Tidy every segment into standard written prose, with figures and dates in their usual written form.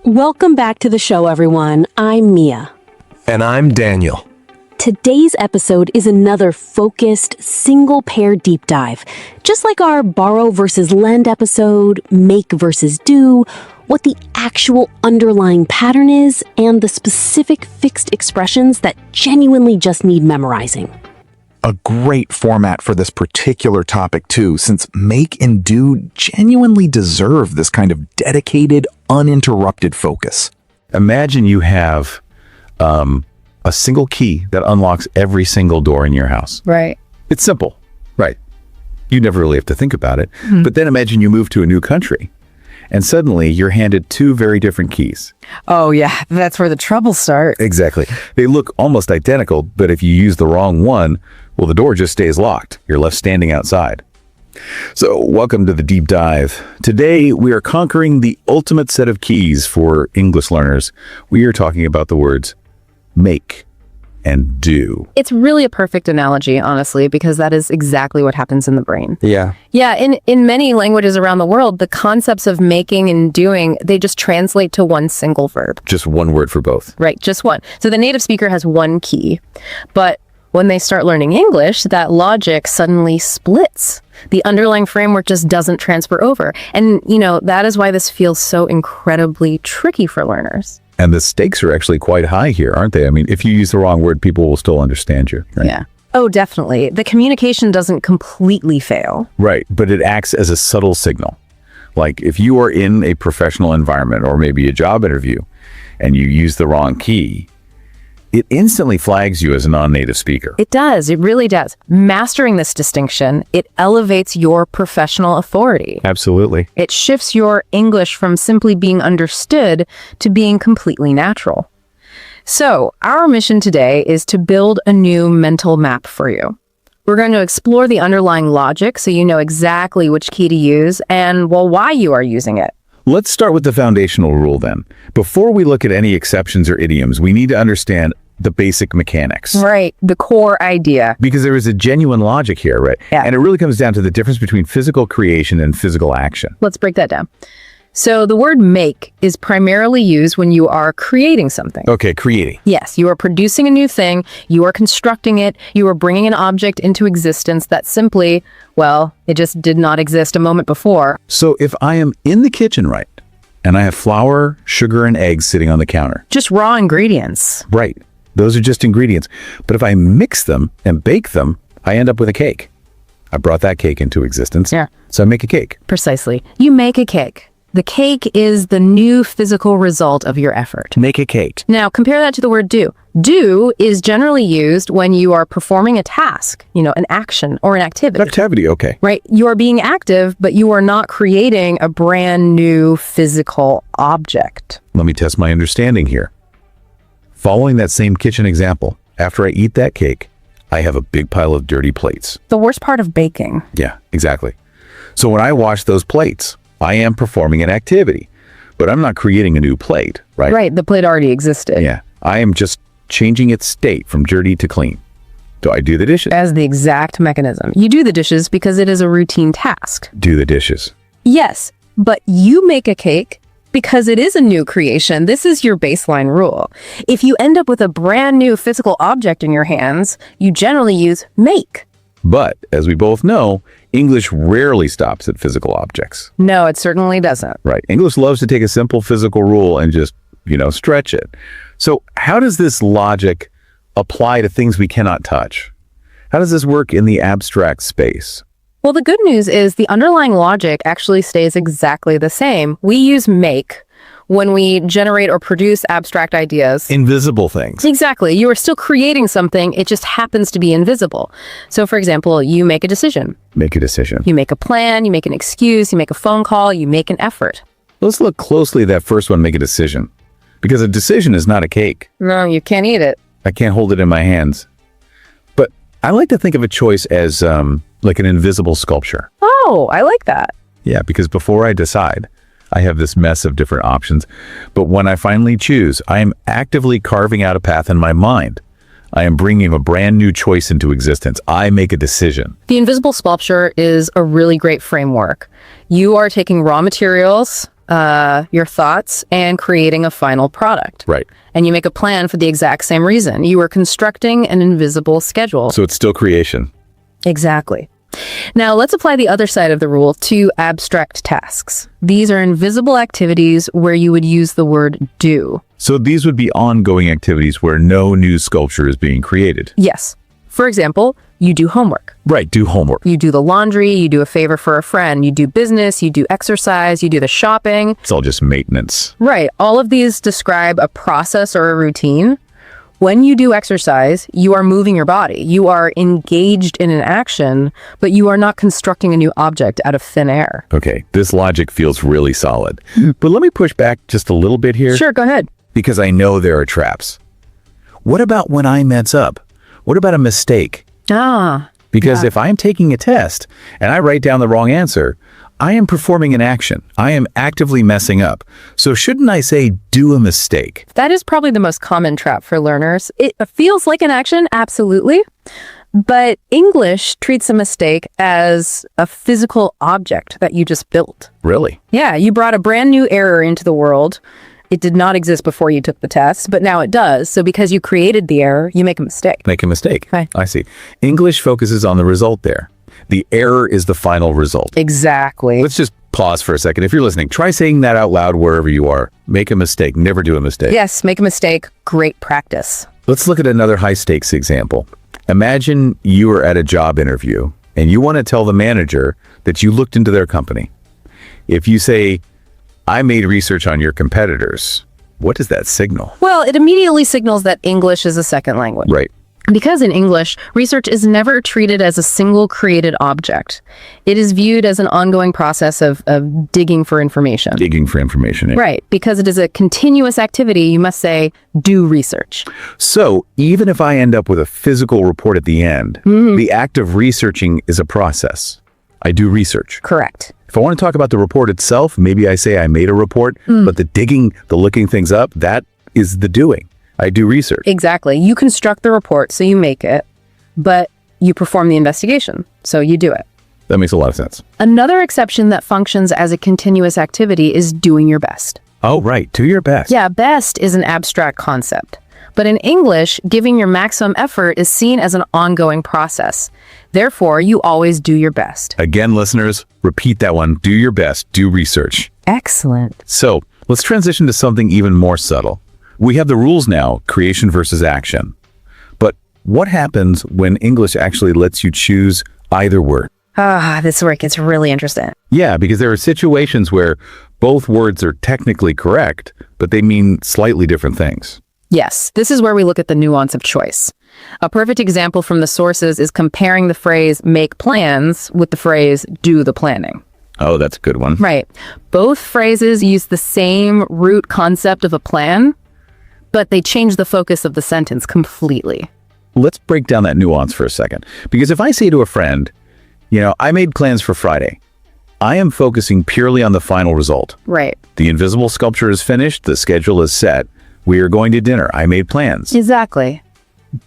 Welcome back to the show, everyone. I'm Mia. And I'm Daniel. Today's episode is another focused, single-pair deep dive. Just like our borrow versus lend episode, make versus do, what the actual underlying pattern is, and the specific fixed expressions that genuinely just need memorizing. A great format for this particular topic, too, since make and do genuinely deserve this kind of dedicated, uninterrupted focus. Imagine you have a single key that unlocks every single door in your house. Right. It's simple, right? You never really have to think about it. But then imagine you move to a new country, and suddenly you're handed two very different keys. Oh, yeah. That's where the trouble starts. Exactly. They look almost identical, but if you use the wrong one, well, the door just stays locked. You're left standing outside. So, welcome to the deep dive. Today, we are conquering the ultimate set of keys for English learners. We are talking about the words make and do. It's really a perfect analogy, honestly, because that is exactly what happens in the brain. Yeah. Yeah, in many languages around the world, the concepts of making and doing, they just translate to one single verb. Just one word for both. Right, just one. So the native speaker has one key, but when they start learning English, that logic suddenly splits. The underlying framework just doesn't transfer over. And, that is why this feels so incredibly tricky for learners. And the stakes are actually quite high here, aren't they? I mean, if you use the wrong word, people will still understand you, right? Yeah. Oh, definitely. The communication doesn't completely fail. Right, but it acts as a subtle signal. Like if you are in a professional environment or maybe a job interview and you use the wrong key, it instantly flags you as a non-native speaker. It does. It really does. Mastering this distinction, it elevates your professional authority. Absolutely. It shifts your English from simply being understood to being completely natural. So, our mission today is to build a new mental map for you. We're going to explore the underlying logic so you know exactly which key to use and, why you are using it. Let's start with the foundational rule then. Before we look at any exceptions or idioms, we need to understand the basic mechanics. Right, the core idea. Because there is a genuine logic here, right? Yeah. And it really comes down to the difference between physical creation and physical action. Let's break that down. So the word make is primarily used when you are creating something. Okay, creating. Yes, you are producing a new thing, you are constructing it, you are bringing an object into existence that simply, it just did not exist a moment before. So if I am in the kitchen, right, and I have flour, sugar, and eggs sitting on the counter. Just raw ingredients. Right. Those are just ingredients. But if I mix them and bake them, I end up with a cake. I brought that cake into existence. Yeah. So I make a cake. Precisely. You make a cake. The cake is the new physical result of your effort. Make a cake. Now, compare that to the word do. Do is generally used when you are performing a task, an action or an activity. Activity, okay. Right? You are being active, but you are not creating a brand new physical object. Let me test my understanding here. Following that same kitchen example, after I eat that cake, I have a big pile of dirty plates. The worst part of baking. Yeah, exactly. So when I wash those plates, I am performing an activity, but I'm not creating a new plate, right? Right, the plate already existed. Yeah, I am just changing its state from dirty to clean. Do I do the dishes? As the exact mechanism. You do the dishes because it is a routine task. Do the dishes. Yes, but you make a cake because it is a new creation. This is your baseline rule. If you end up with a brand new physical object in your hands, you generally use make. But, as we both know, English rarely stops at physical objects. No, it certainly doesn't. Right. English loves to take a simple physical rule and just, stretch it. So how does this logic apply to things we cannot touch? How does this work in the abstract space? Well, the good news is the underlying logic actually stays exactly the same. We use make when we generate or produce abstract ideas. Invisible things. Exactly. You are still creating something. It just happens to be invisible. So, for example, you make a decision. Make a decision. You make a plan, you make an excuse, you make a phone call, you make an effort. Let's look closely at that first one, make a decision. Because a decision is not a cake. No, you can't eat it. I can't hold it in my hands. But I like to think of a choice as like an invisible sculpture. Oh, I like that. Yeah, because before I decide, I have this mess of different options. But when I finally choose, I am actively carving out a path in my mind. I am bringing a brand new choice into existence. I make a decision. The invisible sculpture is a really great framework. You are taking raw materials, your thoughts, and creating a final product. Right. And you make a plan for the exact same reason. You are constructing an invisible schedule. So it's still creation. Exactly. Now, let's apply the other side of the rule to abstract tasks. These are invisible activities where you would use the word do. So these would be ongoing activities where no new sculpture is being created. Yes. For example, you do homework. Right, do homework. You do the laundry, you do a favor for a friend, you do business, you do exercise, you do the shopping. It's all just maintenance. Right. All of these describe a process or a routine. When you do exercise, you are moving your body. You are engaged in an action, but you are not constructing a new object out of thin air. Okay, this logic feels really solid. But let me push back just a little bit here. Sure, go ahead. Because I know there are traps. What about when I mess up? What about a mistake? Because if I'm taking a test and I write down the wrong answer, I am performing an action. I am actively messing up. So shouldn't I say do a mistake? That is probably the most common trap for learners. It feels like an action, absolutely. But English treats a mistake as a physical object that you just built. Really? Yeah, you brought a brand new error into the world. It did not exist before you took the test, but now it does. So because you created the error, you make a mistake. Make a mistake. Okay. I see. English focuses on the result there. The error is the final result. Exactly. Let's just pause for a second. If you're listening, try saying that out loud wherever you are. Make a mistake. Never do a mistake. Yes, make a mistake. Great practice. Let's look at another high-stakes example. Imagine you are at a job interview and you want to tell the manager that you looked into their company. If you say, I made research on your competitors, what does that signal? Well, it immediately signals that English is a second language. Right. Because in English, research is never treated as a single created object. It is viewed as an ongoing process of digging for information. Digging for information. Yeah. Right. Because it is a continuous activity, you must say, do research. So even if I end up with a physical report at the end, the act of researching is a process. I do research. Correct. If I want to talk about the report itself, maybe I say I made a report, but the digging, the looking things up, that is the doing. I do research. Exactly. You construct the report, so you make it, but you perform the investigation, so you do it. That makes a lot of sense. Another exception that functions as a continuous activity is doing your best. Oh, right. Do your best. Yeah, best is an abstract concept. But in English, giving your maximum effort is seen as an ongoing process. Therefore, you always do your best. Again, listeners, repeat that one. Do your best. Do research. Excellent. So let's transition to something even more subtle. We have the rules now, creation versus action. But what happens when English actually lets you choose either word? This is where it gets really interesting. Yeah, because there are situations where both words are technically correct, but they mean slightly different things. Yes, this is where we look at the nuance of choice. A perfect example from the sources is comparing the phrase make plans with the phrase do the planning. Oh, that's a good one. Right. Both phrases use the same root concept of a plan, but they change the focus of the sentence completely. Let's break down that nuance for a second. Because if I say to a friend, I made plans for Friday, I am focusing purely on the final result. Right. The invisible sculpture is finished. The schedule is set. We are going to dinner. I made plans. Exactly.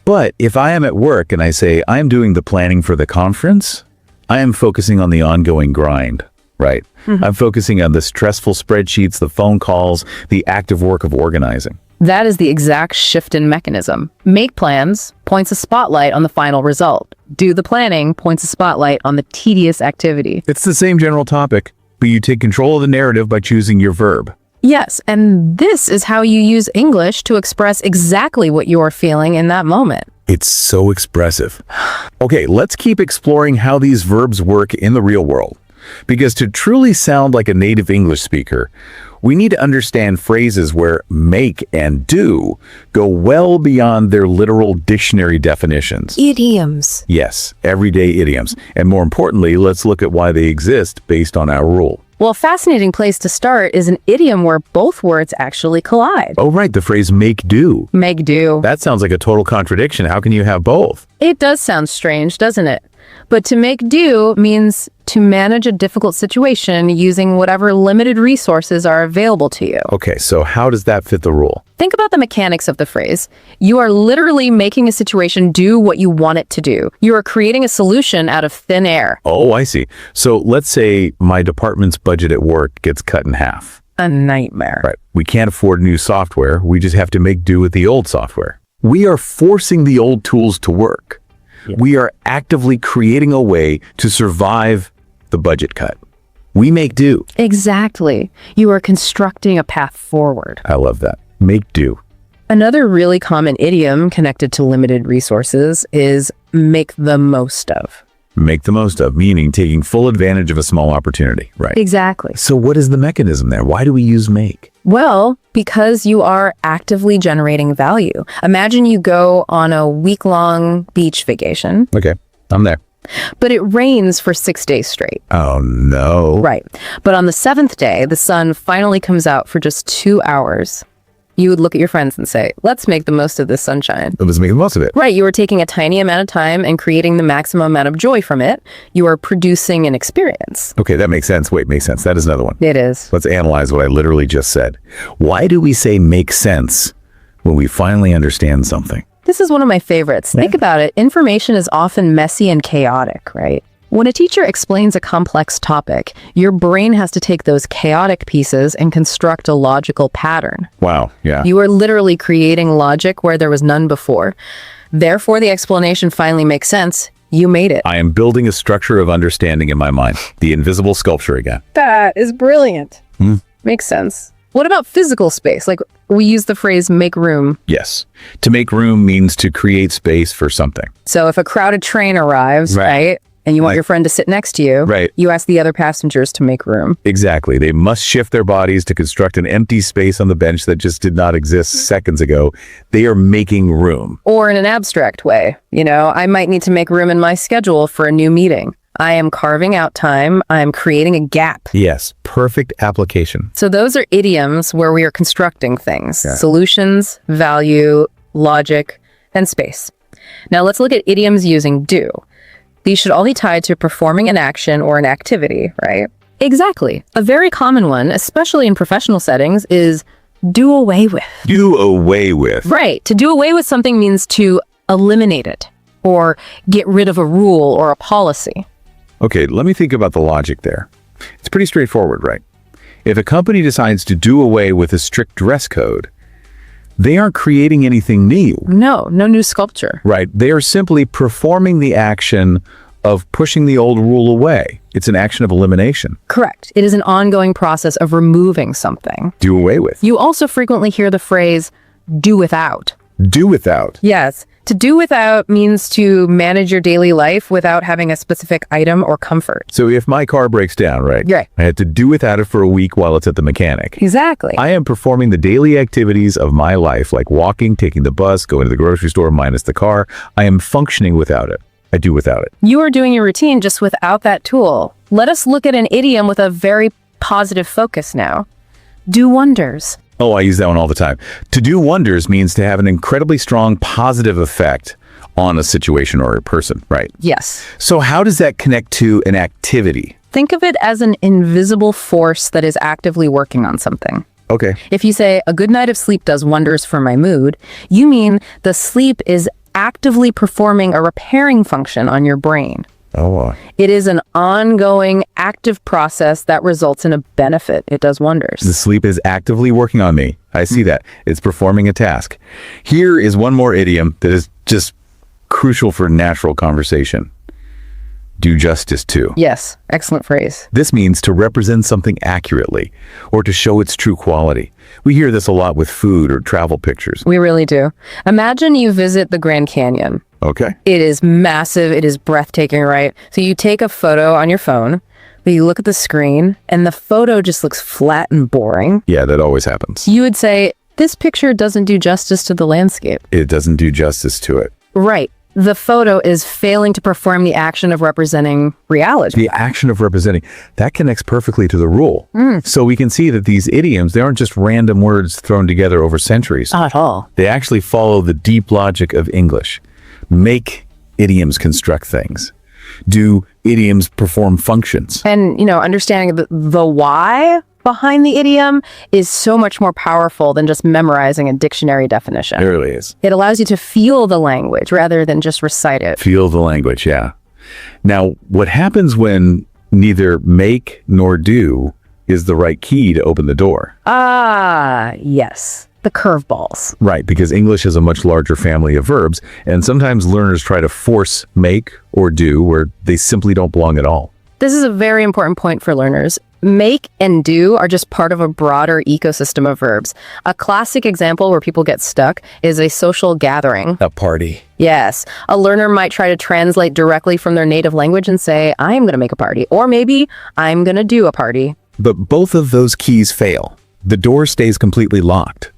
But if I am at work and I say, I am doing the planning for the conference, I am focusing on the ongoing grind, right? I'm focusing on the stressful spreadsheets, the phone calls, the active work of organizing. That is the exact shift in mechanism. Make plans points a spotlight on the final result. Do the planning points a spotlight on the tedious activity. It's the same general topic, but you take control of the narrative by choosing your verb. Yes, and this is how you use English to express exactly what you're feeling in that moment. It's so expressive. Okay, let's keep exploring how these verbs work in the real world. Because to truly sound like a native English speaker, we need to understand phrases where make and do go well beyond their literal dictionary definitions. Idioms. Yes, everyday idioms. And more importantly, let's look at why they exist based on our rule. Well, a fascinating place to start is an idiom where both words actually collide. Oh, right, the phrase make do. Make do. That sounds like a total contradiction. How can you have both? It does sound strange, doesn't it? But to make do means to manage a difficult situation using whatever limited resources are available to you. Okay, so how does that fit the rule? Think about the mechanics of the phrase. You are literally making a situation do what you want it to do. You are creating a solution out of thin air. Oh, I see. So let's say my department's budget at work gets cut in half. a nightmare. Right. We can't afford new software. We just have to make do with the old software. We are forcing the old tools to work. Yeah. We are actively creating a way to survive the budget cut. We make do. Exactly. You are constructing a path forward. I love that. Make do. Another really common idiom connected to limited resources is make the most of. Make the most of, meaning taking full advantage of a small opportunity, right? Exactly. So what is the mechanism there? Why do we use make? Well, because you are actively generating value. Imagine you go on a week-long beach vacation. Okay, I'm there. But it rains for 6 days straight. Oh, no. Right. But on the 7th day, the sun finally comes out for just 2 hours. You would look at your friends and say, let's make the most of this sunshine. Let's make the most of it. Right. You are taking a tiny amount of time and creating the maximum amount of joy from it. You are producing an experience. Okay, that makes sense. Wait, makes sense. That is another one. It is. Let's analyze what I literally just said. Why do we say make sense when we finally understand something? This is one of my favorites. Think about it. Information is often messy and chaotic, right? When a teacher explains a complex topic, your brain has to take those chaotic pieces and construct a logical pattern. Wow, yeah. You are literally creating logic where there was none before. Therefore, the explanation finally makes sense. You made it. I am building a structure of understanding in my mind. The invisible sculpture again. That is brilliant. Makes sense. What about physical space? Like, we use the phrase make room. Yes. To make room means to create space for something. So if a crowded train arrives, right? And you want your friend to sit next to you, right? You ask the other passengers to make room. Exactly. They must shift their bodies to construct an empty space on the bench that just did not exist seconds ago. They are making room. Or in an abstract way, I might need to make room in my schedule for a new meeting. I am carving out time. I am creating a gap. Yes, perfect application. So those are idioms where we are constructing things. Yeah. Solutions, value, logic, and space. Now let's look at idioms using do. These should all be tied to performing an action or an activity, right? Exactly. A very common one, especially in professional settings, is do away with. Do away with. Right. To do away with something means to eliminate it or get rid of a rule or a policy. Okay, let me think about the logic there. It's pretty straightforward, right? If a company decides to do away with a strict dress code, they aren't creating anything new. No new sculpture. Right. They are simply performing the action of pushing the old rule away. It's an action of elimination. Correct. It is an ongoing process of removing something. Do away with. You also frequently hear the phrase, do without. Do without. Yes. To do without means to manage your daily life without having a specific item or comfort. So if my car breaks down, right? I had to do without it for a week while it's at the mechanic. Exactly. I am performing the daily activities of my life, like walking, taking the bus, going to the grocery store minus the car. I am functioning without it. I do without it. You are doing your routine just without that tool. Let us look at an idiom with a very positive focus now. Do wonders. Oh, I use that one all the time. To do wonders means to have an incredibly strong positive effect on a situation or a person, right? Yes. So how does that connect to an activity? Think of it as an invisible force that is actively working on something. Okay. If you say, a good night of sleep does wonders for my mood, you mean the sleep is actively performing a repairing function on your brain. Oh. It is an ongoing, active process that results in a benefit. It does wonders. The sleep is actively working on me. I see that. It's performing a task. Here is one more idiom that is just crucial for natural conversation. Do justice to. Yes, excellent phrase. This means to represent something accurately or to show its true quality. We hear this a lot with food or travel pictures. We really do. Imagine you visit the Grand Canyon. Okay. It is massive. It is breathtaking, right? So you take a photo on your phone, but you look at the screen and the photo just looks flat and boring. Yeah, that always happens. You would say, this picture doesn't do justice to the landscape. It doesn't do justice to it. Right. The photo is failing to perform the action of representing reality. The action of representing, that connects perfectly to the rule. So we can see that these idioms, they aren't just random words thrown together over centuries. Not at all. They actually follow the deep logic of English. Make idioms construct things. Do idioms perform functions? And, understanding the why behind the idiom is so much more powerful than just memorizing a dictionary definition. It really is. It allows you to feel the language rather than just recite it. Feel the language, yeah. Now, what happens when neither make nor do is the right key to open the door. Ah, yes. The curveballs. Right, because English has a much larger family of verbs, and sometimes learners try to force make or do where they simply don't belong at all. This is a very important point for learners. Make and do are just part of a broader ecosystem of verbs. A classic example where people get stuck is a social gathering. A party. Yes, a learner might try to translate directly from their native language and say, I'm going to make a party, or maybe I'm going to do a party. But both of those keys fail. The door stays completely locked.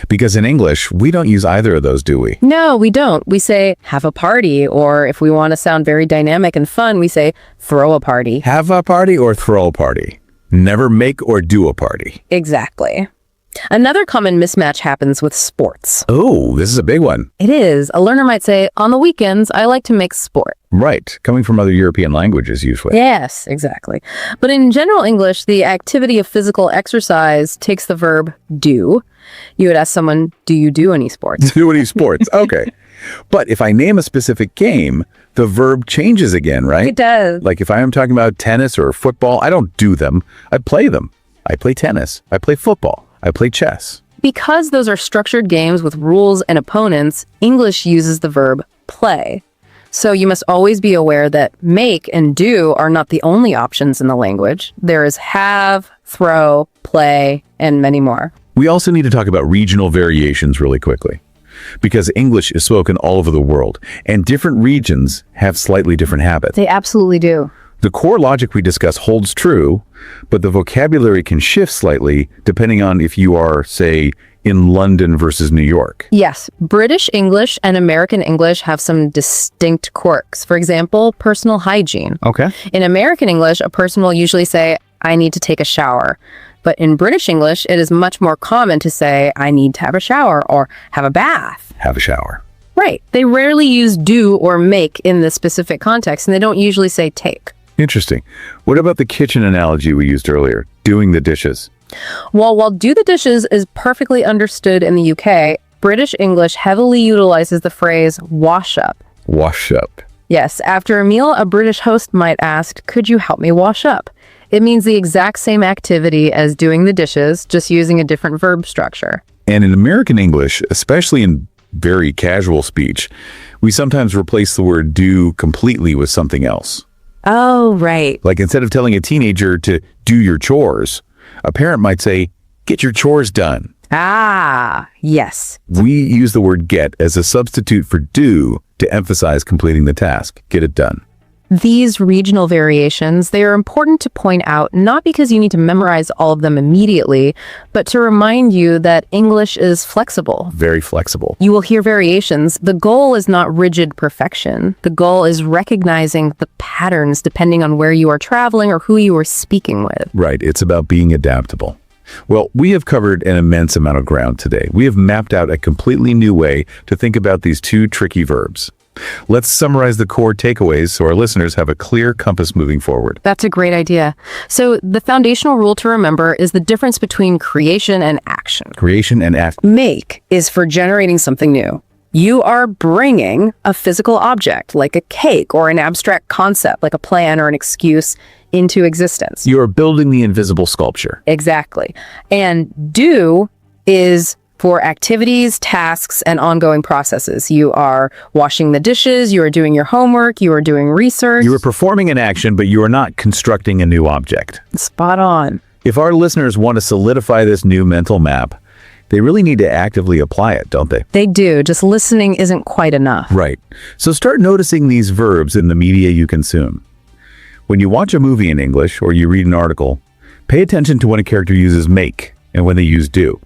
Because in English, we don't use either of those, do we? No, we don't. We say, have a party, or if we want to sound very dynamic and fun, we say, throw a party. Have a party or throw a party. Never make or do a party. Exactly. Another common mismatch happens with sports. Oh, this is a big one. It is. A learner might say, on the weekends, I like to make sport. Right, coming from other European languages usually. Yes, exactly. But in general English, the activity of physical exercise takes the verb do. You would ask someone, do you do any sports? Do any sports? Okay. But if I name a specific game, the verb changes again, right? It does. Like if I am talking about tennis or football, I don't do them. I play them. I play tennis. I play football. I play chess. Because those are structured games with rules and opponents, English uses the verb play. So you must always be aware that make and do are not the only options in the language. There is have, throw, play, and many more. We also need to talk about regional variations really quickly, because English is spoken all over the world, and different regions have slightly different habits. They absolutely do. The core logic we discuss holds true, but the vocabulary can shift slightly depending on if you are, say, in London versus New York. Yes, British English and American English have some distinct quirks. For example, personal hygiene. Okay. In American English, a person will usually say, I need to take a shower. But in British English, it is much more common to say, I need to have a shower or have a bath. Have a shower. Right. They rarely use do or make in this specific context, and they don't usually say take. Interesting. What about the kitchen analogy we used earlier, doing the dishes? While do the dishes is perfectly understood in the UK, British English heavily utilizes the phrase wash up. Wash up. Yes, after a meal, a British host might ask, could you help me wash up? It means the exact same activity as doing the dishes, just using a different verb structure. And in American English, especially in very casual speech, we sometimes replace the word do completely with something else. Oh, right. Like instead of telling a teenager to do your chores, a parent might say, get your chores done. Ah, yes. We use the word get as a substitute for do to emphasize completing the task. Get it done. These regional variations, they are important to point out not because you need to memorize all of them immediately, but to remind you that English is flexible. Very flexible. You will hear variations. The goal is not rigid perfection. The goal is recognizing the patterns depending on where you are traveling or who you are speaking with. Right. It's about being adaptable. Well, we have covered an immense amount of ground today. We have mapped out a completely new way to think about these two tricky verbs. Let's summarize the core takeaways so our listeners have a clear compass moving forward. That's a great idea. So the foundational rule to remember is the difference between creation and action. Creation and act. Make is for generating something new. You are bringing a physical object, like a cake or an abstract concept, like a plan or an excuse, into existence. You are building the invisible sculpture. Exactly. And do is for activities, tasks, and ongoing processes. You are washing the dishes, you are doing your homework, you are doing research. You are performing an action, but you are not constructing a new object. Spot on. If our listeners want to solidify this new mental map, they really need to actively apply it, don't they? They do. Just listening isn't quite enough. Right. So start noticing these verbs in the media you consume. When you watch a movie in English or you read an article, pay attention to when a character uses make and when they use do.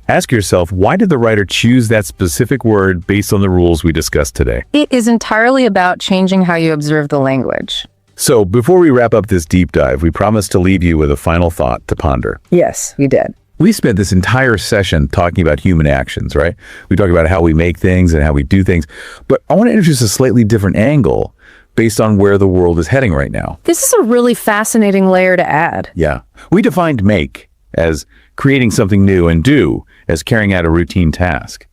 Ask yourself, why did the writer choose that specific word based on the rules we discussed today? It is entirely about changing how you observe the language. So before we wrap up this deep dive, we promised to leave you with a final thought to ponder. Yes, we did. We spent this entire session talking about human actions, right? We talk about how we make things and how we do things, but I want to introduce a slightly different angle based on where the world is heading right now. This is a really fascinating layer to add. Yeah. We defined make as creating something new and do as carrying out a routine task.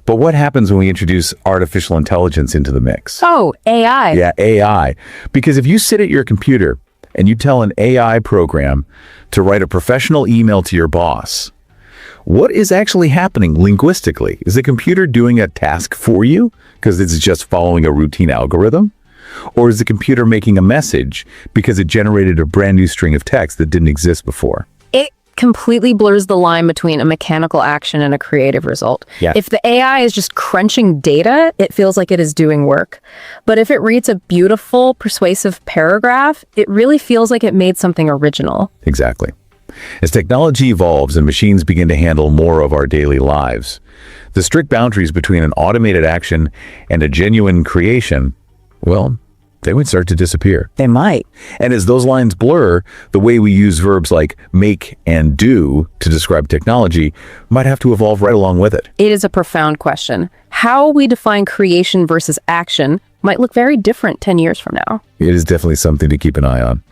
But what happens when we introduce artificial intelligence into the mix? Oh, AI. Yeah, AI. Because if you sit at your computer and you tell an AI program to write a professional email to your boss, what is actually happening linguistically? Is the computer doing a task for you because it's just following a routine algorithm? Or is the computer making a message because it generated a brand new string of text that didn't exist before? It completely blurs the line between a mechanical action and a creative result. Yeah. If the AI is just crunching data, it feels like it is doing work. But if it reads a beautiful, persuasive paragraph, it really feels like it made something original. Exactly. As technology evolves and machines begin to handle more of our daily lives, the strict boundaries between an automated action and a genuine creation, well, they would start to disappear. They might. And as those lines blur, the way we use verbs like make and do to describe technology might have to evolve right along with it. It is a profound question. How we define creation versus action might look very different 10 years from now. It is definitely something to keep an eye on.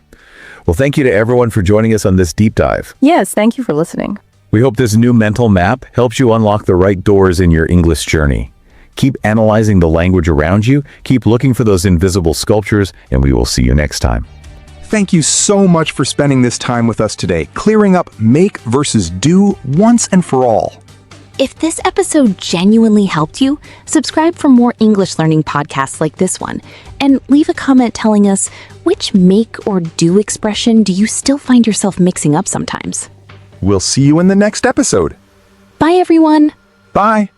Well, thank you to everyone for joining us on this deep dive. Yes, thank you for listening. We hope this new mental map helps you unlock the right doors in your English journey. Keep analyzing the language around you, keep looking for those invisible sculptures, and we will see you next time. Thank you so much for spending this time with us today, clearing up make versus do once and for all. If this episode genuinely helped you, subscribe for more English learning podcasts like this one, and leave a comment telling us which make or do expression do you still find yourself mixing up sometimes. We'll see you in the next episode. Bye, everyone. Bye.